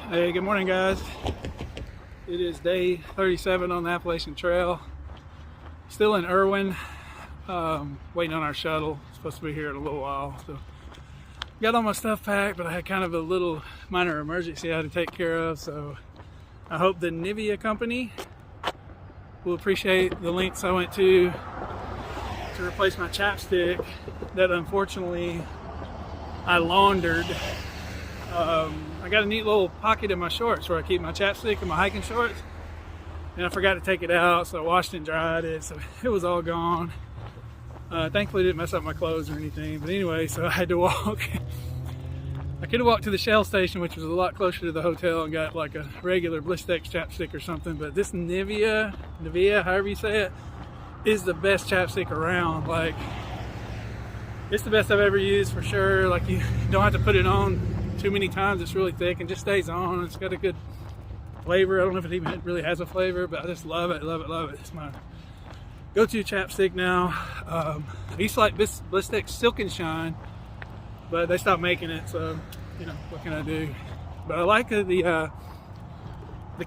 Hey, good morning, guys. It is day 37 on the Appalachian Trail. Still in Irwin, waiting on our shuttle. It's supposed to be here in a little while. So, got all my stuff packed, but I had kind of a little minor emergency I had to take care of. So, I hope the Nivea company will appreciate the lengths I went to replace my chapstick that unfortunately I laundered. I got a neat little pocket in my shorts where I keep my chapstick and my hiking shorts, and I forgot to take it out, so I washed and dried it, so it was all gone. Thankfully it didn't mess up my clothes or anything, but anyway, so I had to walk. I could have walked to the Shell station, which was a lot closer to the hotel, and got like a regular Blistex chapstick or something, but this Nivea, however you say it, is the best chapstick around. Like, it's the best I've ever used for sure. Like, you don't have to put it on too many times. It's really thick and just stays on. It's got a good flavor. I don't know if it even really has a flavor, but I just love it, love it, love it. It's my go-to chapstick now. I used to like this Blistex Silk and Shine, but they stopped making it, so you know, what can I do? But I like the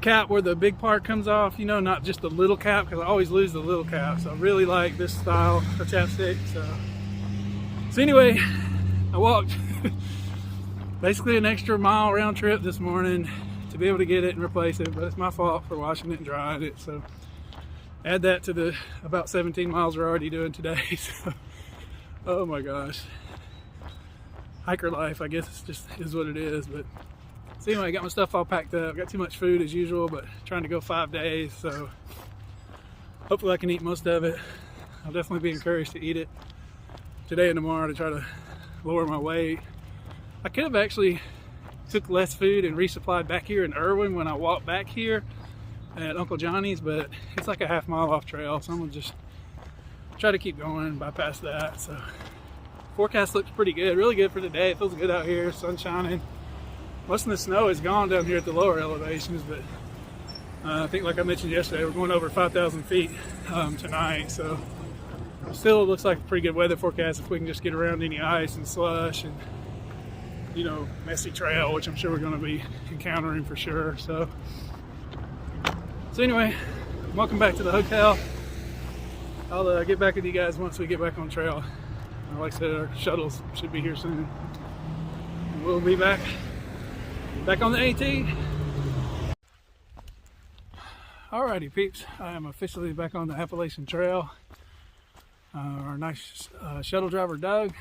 cap where the big part comes off, you know, not just the little cap, because I always lose the little cap. So I really like this style of chapstick. So anyway, I walked basically an extra mile round trip this morning to be able to get it and replace it, but it's my fault for washing it and drying it. So add that to the about 17 miles we're already doing today. So, oh my gosh, hiker life, I guess it's just is what it is. But so anyway, I got my stuff all packed up. Got too much food as usual, but trying to go 5 days, so hopefully I can eat most of it. I'll definitely be encouraged to eat it today and tomorrow to try to lower my weight. I could have actually took less food and resupplied back here in Irwin when I walked back here at Uncle Johnny's, but it's like a half-mile off trail, so I'm gonna just try to keep going and bypass that. So forecast looks pretty good, really good for today. It feels good out here, sun shining. Most of the snow is gone down here at the lower elevations, but I think, like I mentioned yesterday, we're going over 5,000 feet tonight, so still looks like a pretty good weather forecast if we can just get around any ice and slush and, you know, messy trail, which I'm sure we're going to be encountering for sure. So anyway, welcome back to the hotel. I'll get back with you guys once we get back on trail. Like I said, our shuttles should be here soon. And we'll be back on the AT. Alrighty, peeps, I am officially back on the Appalachian Trail. Our nice shuttle driver Doug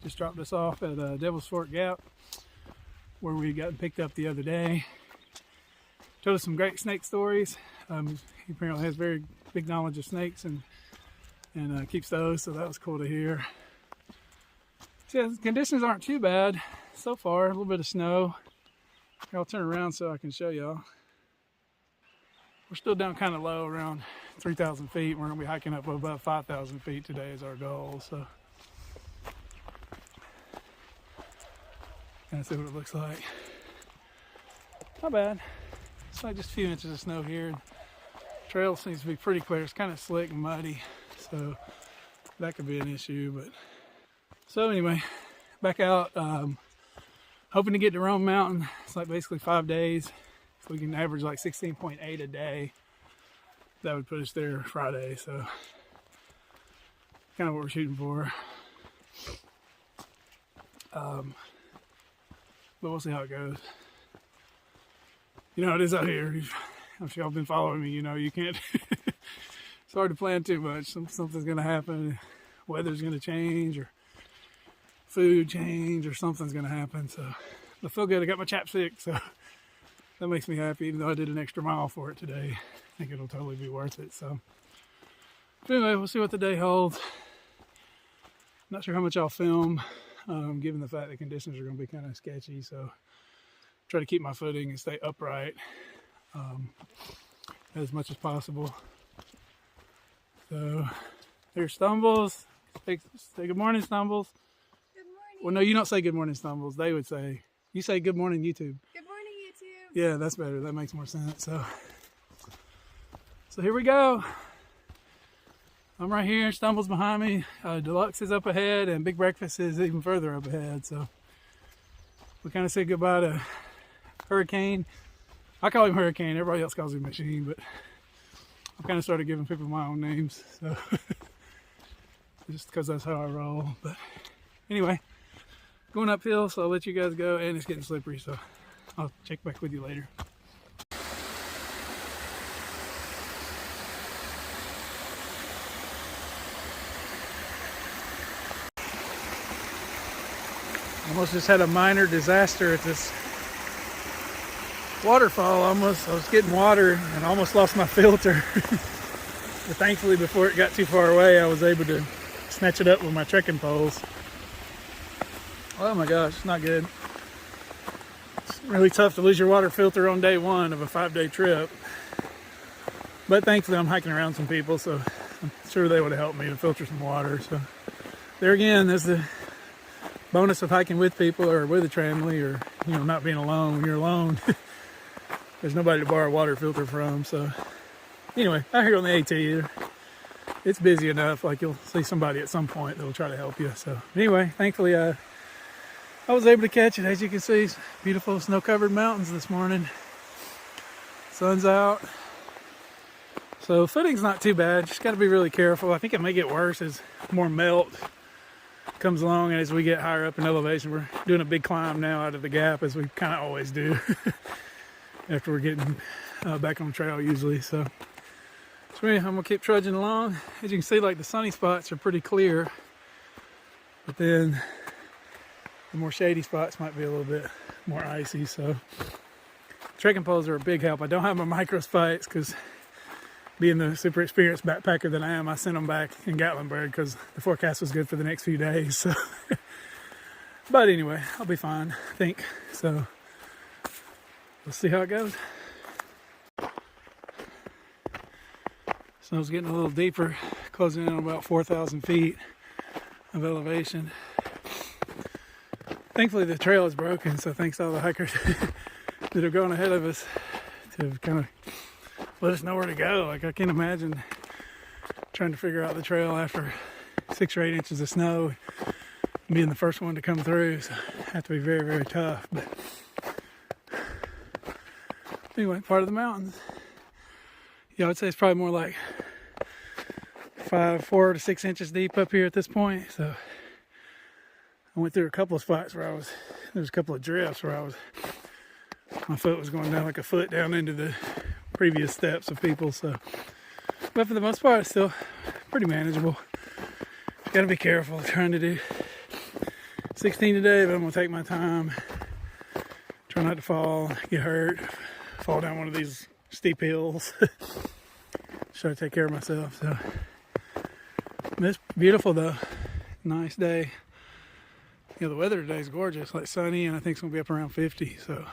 just dropped us off at Devil's Fork Gap, where we got picked up the other day. Told us some great snake stories. He apparently has very big knowledge of snakes and keeps those, so that was cool to hear. So yeah, the conditions aren't too bad so far. A little bit of snow. Here, I'll turn around so I can show y'all. We're still down kind of low, around 3,000 feet. We're going to be hiking up above 5,000 feet today is our goal. So kind of see what it looks like. Not bad. It's like just a few inches of snow here. Trail seems to be pretty clear. It's kind of slick and muddy, so that could be an issue. But so anyway, back out. Hoping to get to Rome Mountain. It's like basically 5 days. If we can average like 16.8 a day, that would put us there Friday. So kind of what we're shooting for. But we'll see how it goes. You know, it is out here. I'm sure y'all been following me. You know, you can't. It's hard to plan too much. Something's going to happen. Weather's going to change, or food change, or something's going to happen. So I feel good. I got my chapstick, so that makes me happy. Even though I did an extra mile for it today, I think it'll totally be worth it. So anyway, we'll see what the day holds. Not sure how much I'll film, given the fact that conditions are going to be kind of sketchy. So try to keep my footing and stay upright as much as possible. So here's Stumbles. Say good morning, Stumbles. Good morning. Well, no, you don't say good morning, Stumbles. They would say, you say good morning, YouTube. Good morning, YouTube. Yeah, that's better. That makes more sense. So here we go. I'm right here. Stumbles behind me. Deluxe is up ahead, and Big Breakfast is even further up ahead. So we kind of said goodbye to Hurricane. I call him Hurricane, everybody else calls him Machine, but I've kind of started giving people my own names, so just because that's how I roll. But anyway, going uphill, so I'll let you guys go, and it's getting slippery, so I'll check back with you later. Almost just had a minor disaster at this waterfall. I was getting water and almost lost my filter. But thankfully, before it got too far away, I was able to snatch it up with my trekking poles. Oh my gosh, it's not good. It's really tough to lose your water filter on day one of a 5-day trip. But thankfully, I'm hiking around some people, so I'm sure they would have helped me to filter some water. So there again, there's the bonus of hiking with people or with a family, or not being alone. When you're alone, there's nobody to borrow a water filter from. So anyway, out here on the AT, it's busy enough. Like, you'll see somebody at some point that will try to help you. So anyway, thankfully I was able to catch it. As you can see, beautiful snow-covered mountains this morning. Sun's out, so footing's not too bad. Just got to be really careful. I think it may get worse as more melt comes along, and as we get higher up in elevation. We're doing a big climb now out of the gap, as we kind of always do after we're getting back on trail usually. So I'm gonna keep trudging along. As you can see, like, the sunny spots are pretty clear, but then the more shady spots might be a little bit more icy. So trekking poles are a big help. I don't have my micro spikes because, being the super experienced backpacker that I am, I sent them back in Gatlinburg because the forecast was good for the next few days. So but anyway, I'll be fine, I think. So we'll see how it goes. Snow's getting a little deeper, closing in on about 4,000 feet of elevation. Thankfully, the trail is broken, so thanks to all the hikers that are going ahead of us to kind of let us know where to go. Like, I can't imagine trying to figure out the trail after 6 or 8 inches of snow, being the first one to come through. So it have to be very, very tough. But anyway, part of the mountains. Yeah, I would say it's probably more like 4 to 6 inches deep up here at this point. So I went through a couple of spots where there was a couple of drifts where my foot was going down like a foot down into the previous steps of people. So, but for the most part, it's still pretty manageable. Got to be careful trying to do 16 today, but I'm gonna take my time. Try not to fall, get hurt, fall down one of these steep hills. Try to take care of myself. So it's beautiful though. Nice day. The weather today is gorgeous, like sunny, and I think it's gonna be up around 50. So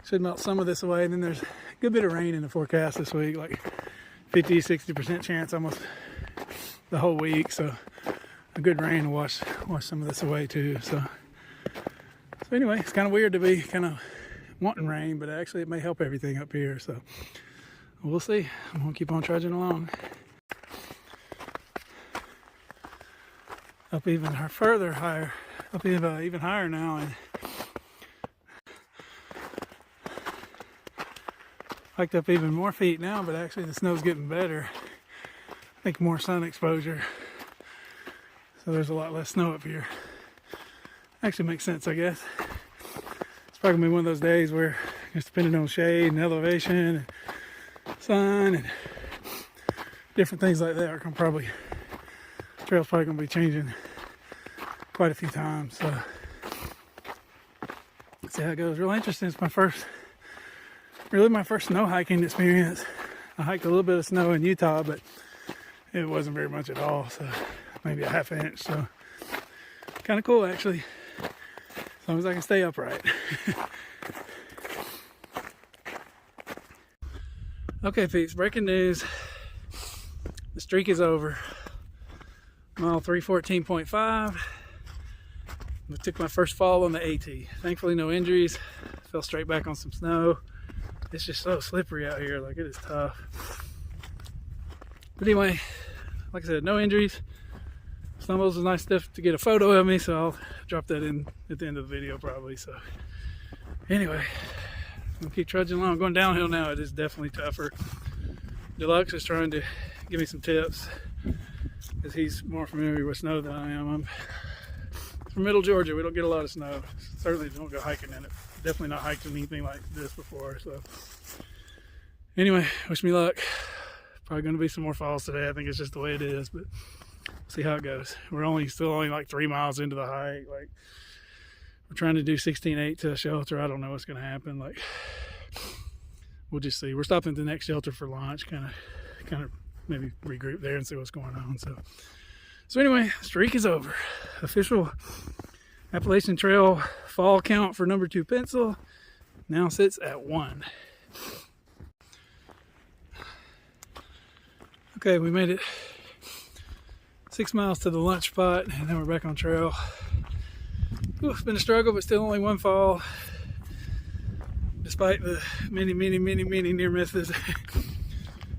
should melt some of this away, and then there's a good bit of rain in the forecast this week, like 50-60% chance almost the whole week. So a good rain will wash some of this away too. So anyway, it's kind of weird to be kind of wanting rain, but actually it may help everything up here. So we'll see. I'm gonna keep on trudging along. Up even further higher, up even higher now, and hiked up even more feet now, but actually the snow's getting better. I think more sun exposure, so there's a lot less snow up here. Actually makes sense, I guess. It's probably gonna be one of those days where, just depending on shade and elevation and sun and different things like that, trail's probably gonna be changing quite a few times. So let's see how it goes. Real interesting. It's my first snow hiking experience. I hiked a little bit of snow in Utah, but it wasn't very much at all. So maybe a half inch. So kind of cool, actually, as long as I can stay upright. Okay, peeps, breaking news. The streak is over. Mile 314.5. I took my first fall on the AT. Thankfully, no injuries. Fell straight back on some snow. It's just so slippery out here, like, it is tough. But anyway, like I said, no injuries. Stumbles was nice stuff to get a photo of me, so I'll drop that in at the end of the video probably. So anyway, We'll keep trudging along. Going downhill now, it is definitely tougher. Deluxe is trying to give me some tips because he's more familiar with snow than I am. I'm from middle Georgia. We don't get a lot of snow. Certainly don't go hiking in it. Definitely not hiked in anything like this before. So anyway, wish me luck. Probably going to be some more falls today. I think it's just the way it is, but we'll see how it goes. We're still only like 3 miles into the hike. Like, we're trying to do 16.8 to a shelter. I don't know what's going to happen. Like, we'll just see. We're stopping at the next shelter for lunch. Kind of maybe regroup there and see what's going on. So anyway, streak is over. Official Appalachian Trail fall count for number 2 pencil now sits at 1. Okay, we made it 6 miles to the lunch spot, and then we're back on trail. Ooh, it's been a struggle, but still only 1 fall, despite the many near misses.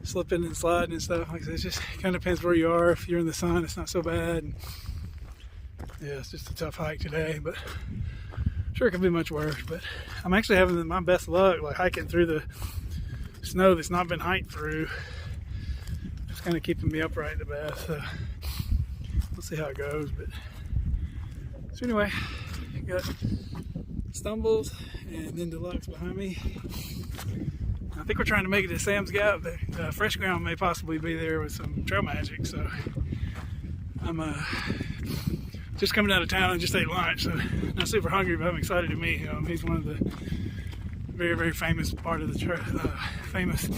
Slipping and sliding and stuff. Like I said, it just kind of depends where you are. If you're in the sun, it's not so bad. And yeah, it's just a tough hike today, but sure it could be much worse. But I'm actually having my best luck, like hiking through the snow that's not been hiked through. It's kind of keeping me upright the best. So we'll see how it goes. But so anyway, got Stumbles and then Deluxe behind me. I think we're trying to make it to Sam's Gap. The fresh ground may possibly be there with some trail magic. So I'm just coming out of town and just ate lunch. So not super hungry, but I'm excited to meet him. He's one of the very famous part of the famous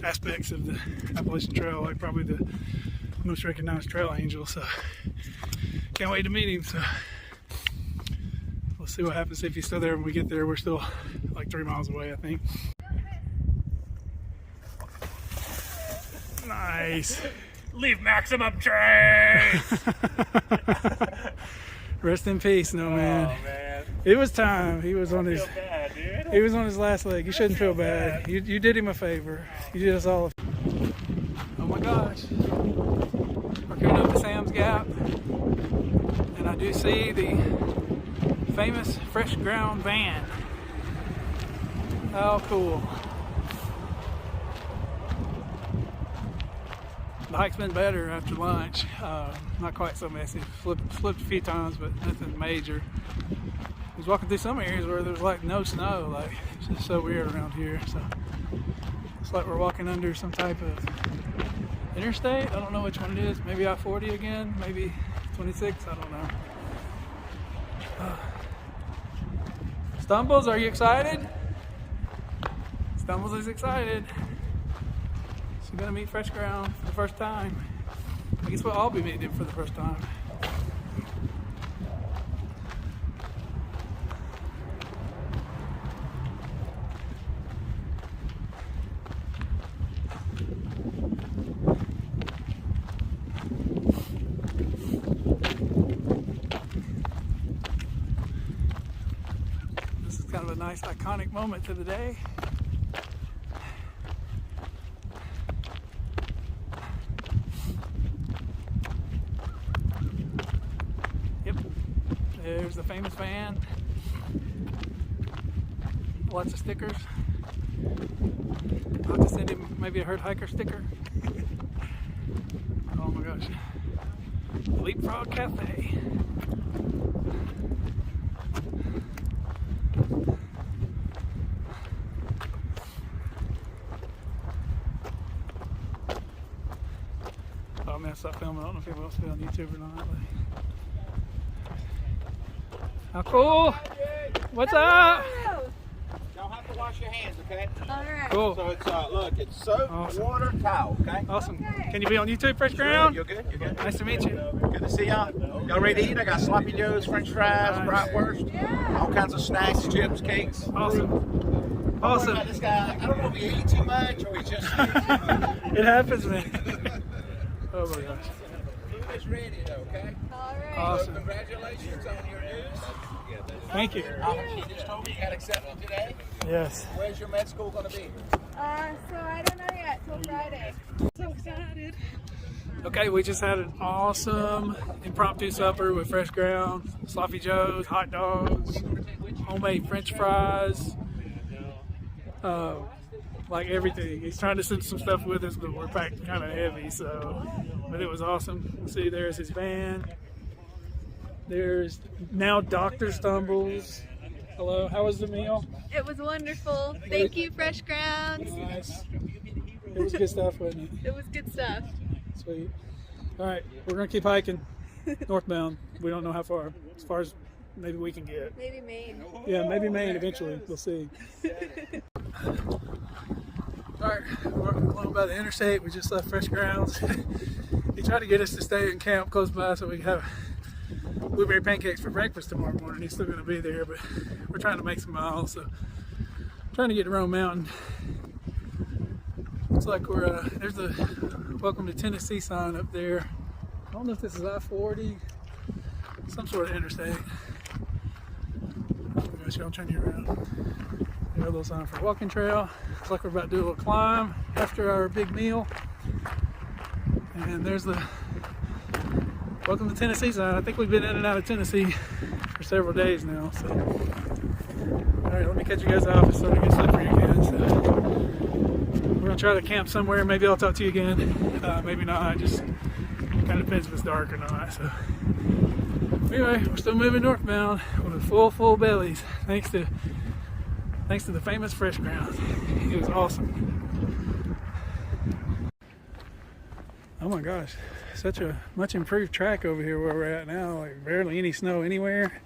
aspects of the Appalachian Trail, like probably the most recognized trail angel. So can't wait to meet him. So we'll see what happens if he's still there when we get there. We're still like 3 miles away, I think. Nice. Leave maximum trace. Rest in peace, no man. Oh man. It was time. He was on his. Feel bad, dude. He was on his last leg. You shouldn't feel bad. You did him a favor. You did us all. Oh my gosh. We're coming up to Sam's Gap, and I do see the famous fresh ground van. How cool. The hike's been better after lunch. Not quite so messy. Slipped a few times, but nothing major. I was walking through some areas where there's like no snow. Like, it's just so weird around here. So it's like we're walking under some type of interstate. I don't know which one it is. Maybe I-40 again. Maybe 26. I don't know. Stumbles, are you excited? Stumbles is excited. She's gonna meet fresh ground for the first time. I guess we'll all be meeting him for the first time. This is kind of a nice iconic moment to the day. There's the famous van. Lots of stickers. I'll have to send him maybe a herd hiker sticker. Oh my gosh. Leapfrog Cafe. Oh man, stop filming. I don't know if anyone else will be on YouTube or not. How cool! What's up? Y'all have to wash your hands, okay? Alright. Cool. So it's look, it's soap, Awesome. water, towel, okay? Awesome. Okay. Can you be on YouTube, Fresh Ground? You're good. You're good. Nice to meet you. Good to see y'all. Y'all ready to eat? I got sloppy joes, French fries, Nice. bratwurst, all kinds of snacks, chips, cakes. Awesome. Awesome. Awesome. This guy, I don't know if he ate too much or he just. It happens, man. Oh my gosh. Food is ready though, okay? Alright. Awesome. Congratulations on your news. Thank you. He just told me you got accepted today. Yes. Where's your med school gonna be? So I don't know yet till Friday. So excited. Okay, we just had an awesome impromptu supper with Fresh Ground, sloppy joes, hot dogs, homemade French fries, like everything. He's trying to send some stuff with us, but we're packed kind of heavy. So, but it was awesome. See, there's his van. There's now Dr. Stumbles. Hello, how was the meal? It was wonderful. Thank you, Fresh Grounds. Nice. It was good stuff, wasn't it? It was good stuff. Sweet. All right, we're gonna keep hiking northbound. We don't know how far as maybe we can get. Maybe Maine. Yeah, maybe Maine eventually. We'll see. All right, we're along by the interstate. We just left Fresh Grounds. He tried to get us to stay in camp close by so we could have blueberry pancakes for breakfast tomorrow morning. He's still going to be there, but we're trying to make some miles. So, trying to get to Rome Mountain. Looks like we're there's a Welcome to Tennessee sign up there. I don't know if this is I-40, some sort of interstate. Oh my gosh, y'all turn you around. Got a little sign for walking trail. Looks like we're about to do a little climb after our big meal. And there's the Welcome to Tennessee sign. I think we've been in and out of Tennessee for several days now. So, all right, let me cut you guys off. It's starting to get slippery again. So, we're gonna try to camp somewhere. Maybe I'll talk to you again. Maybe not. Just kind of depends if it's dark or not. So, anyway, we're still moving northbound with full bellies. Thanks to the famous Fresh Grounds. It was awesome. Oh my gosh, such a much improved track over here where we're at now. Like barely any snow anywhere.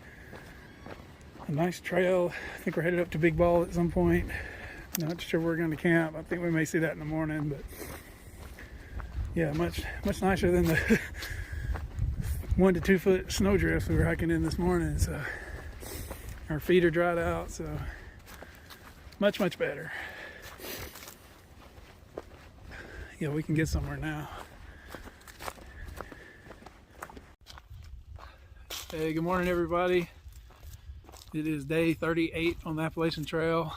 A nice trail. I think we're headed up to Big Ball at some point. Not sure where we're going to camp. I think we may see that in the morning, but yeah, much nicer than the 1 to 2 foot snow drifts we were hiking in this morning. So our feet are dried out, so much better. Yeah, we can get somewhere now. Hey, good morning everybody. It is day 38 on the Appalachian Trail.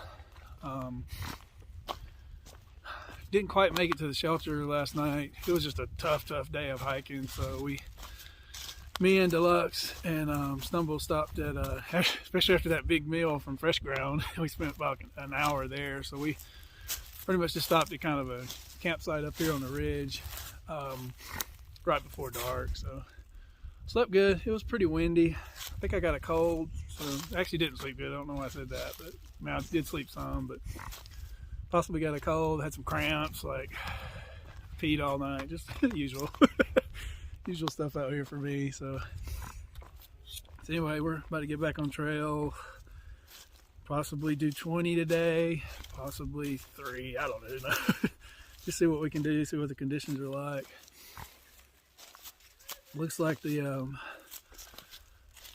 Didn't quite make it to the shelter last night. It was just a tough day of hiking. So me and Deluxe and Stumble stopped at, especially after that big meal from Fresh Ground, we spent about an hour there. So we pretty much just stopped at kind of a campsite up here on the ridge right before dark. So slept good. It was pretty windy. I think I got a cold, so I actually didn't sleep good. I don't know why I said that, but I mean, I did sleep some, but possibly got a cold, had some cramps, like peed all night, just usual usual stuff out here for me. So anyway, we're about to get back on trail, possibly do 20 today, possibly 3, I don't know. Just see what we can do, see what the conditions are like. Looks like the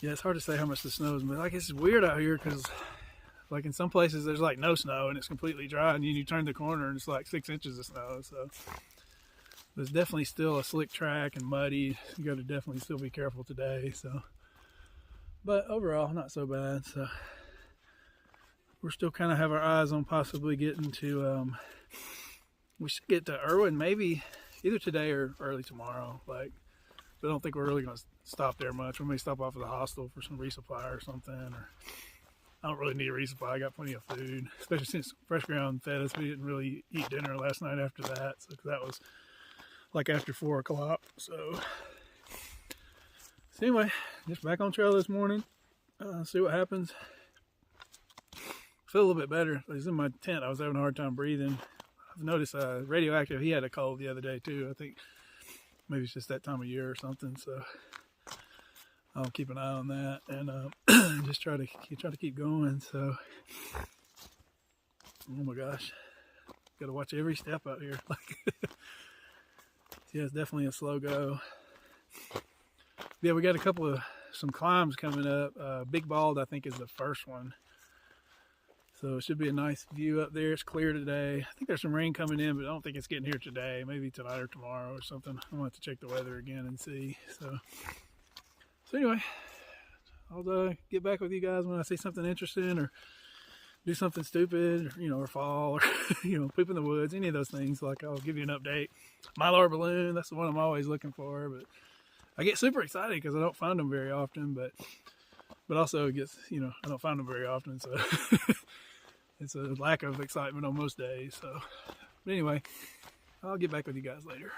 yeah, it's hard to say how much the snow is, but like it's weird out here because like in some places there's like no snow and it's completely dry, and you turn the corner and it's like 6 inches of snow. So there's definitely still a slick track and muddy. You got to definitely still be careful today. So, but overall not so bad. So we're still kind of have our eyes on possibly getting to we should get to Irwin maybe either today or early tomorrow. Like, but I don't think we're really going to stop there much. We may stop off at the hostel for some resupply or something, or I don't really need a resupply. I got plenty of food, especially since Fresh Ground fed us. We didn't really eat dinner last night after that, so that was like after 4 o'clock. So anyway, just back on trail this morning. See what happens. Feel a little bit better. I was in my tent. I was having a hard time breathing. I've noticed Radioactive, he had a cold the other day too. I think maybe it's just that time of year or something. So I'll keep an eye on that and just try to keep going. So, oh my gosh, got to watch every step out here. Yeah, it's definitely a slow go. Yeah, we got some climbs coming up. Big Bald, I think, is the first one. So it should be a nice view up there. It's clear today. I think there's some rain coming in, but I don't think it's getting here today. Maybe tonight or tomorrow or something. I'm going to have to check the weather again and see. So anyway, I'll get back with you guys when I see something interesting or do something stupid, or, or fall, or, poop in the woods, any of those things. Like, I'll give you an update. Mylar balloon, that's the one I'm always looking for. But I get super excited because I don't find them very often. But also it gets, I don't find them very often. So it's a lack of excitement on most days. So, but anyway, I'll get back with you guys later.